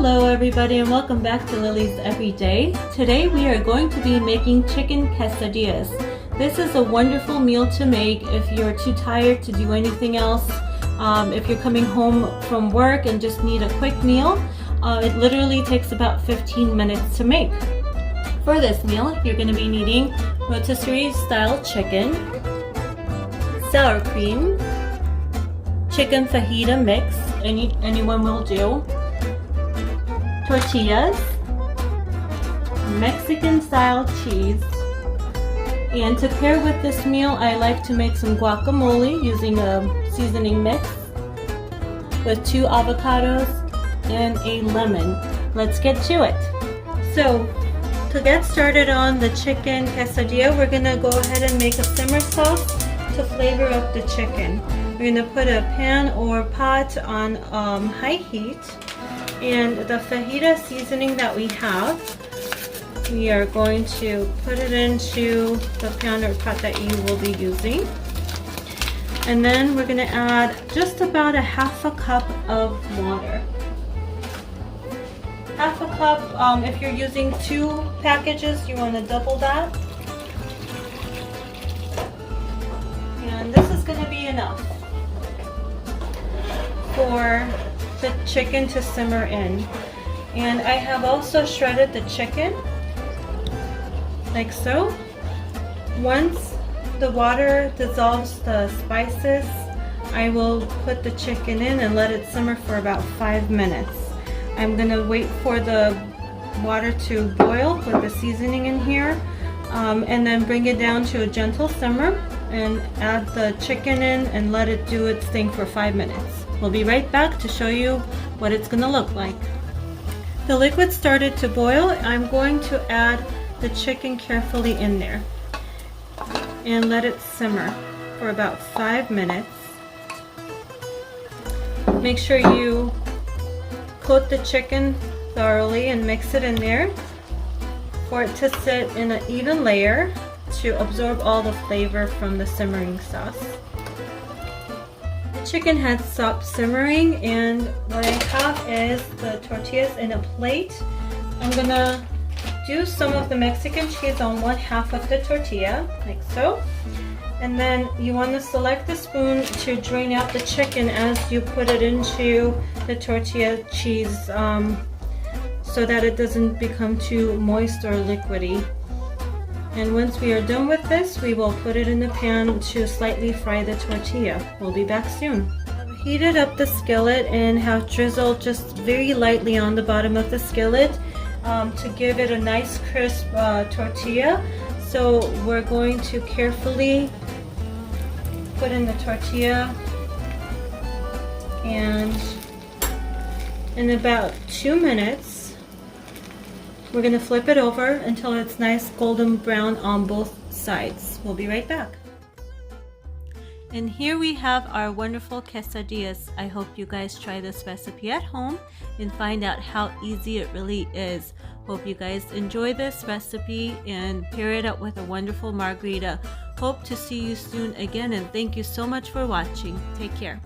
Hello everybody and welcome back to Lily's Everyday. Today we are going to be making chicken quesadillas. This is a wonderful meal to make if you're too tired to do anything else. If you're coming home from work and just need a quick meal, it literally takes about 15 minutes to make. For this meal, you're going to be needing rotisserie style chicken, sour cream, chicken fajita mix, anyone will do, tortillas, Mexican style cheese, and to pair with this meal I like to make some guacamole using a seasoning mix with 2 avocados and a lemon. Let's get to it. So to get started on the chicken quesadilla, we're going to go ahead and make a simmer sauce to flavor up the chicken. We're going to put a pan or pot on high heat, and the fajita seasoning that we have, we are going to put it into the pan or pot that you will be using. And then we're going to add just about a half a cup of water. Half a cup, if you're using 2 packages, you want to double that. And this is going to be enough for the chicken to simmer in. And I have also shredded the chicken like so. Once the water dissolves the spices, I will put the chicken in and let it simmer for about 5 minutes. I'm gonna wait for the water to boil with the seasoning in here, and then bring it down to a gentle simmer and add the chicken in and let it do its thing for 5 minutes. We'll be right back to show you what it's gonna look like. The liquid started to boil. I'm going to add the chicken carefully in there and let it simmer for about 5 minutes. Make sure you coat the chicken thoroughly and mix it in there for it to sit in an even layer to absorb all the flavor from the simmering sauce. The chicken has stopped simmering, and what I have is the tortillas in a plate. I'm gonna do some of the Mexican cheese on 1/2 of the tortilla, like so. And then you want to select the spoon to drain out the chicken as you put it into the tortilla cheese, so that it doesn't become too moist or liquidy. And once we are done with this, we will put it in the pan to slightly fry the tortilla. We'll be back soon. I've heated up the skillet and have drizzled just very lightly on the bottom of the skillet to give it a nice crisp tortilla. So we're going to carefully put in the tortilla, and in about 2 minutes we're going to flip it over until it's nice golden brown on both sides. We'll be right back. And here we have our wonderful quesadillas. I hope you guys try this recipe at home and find out how easy it really is. Hope you guys enjoy this recipe and pair it up with a wonderful margarita. Hope to see you soon again, and thank you so much for watching. Take care.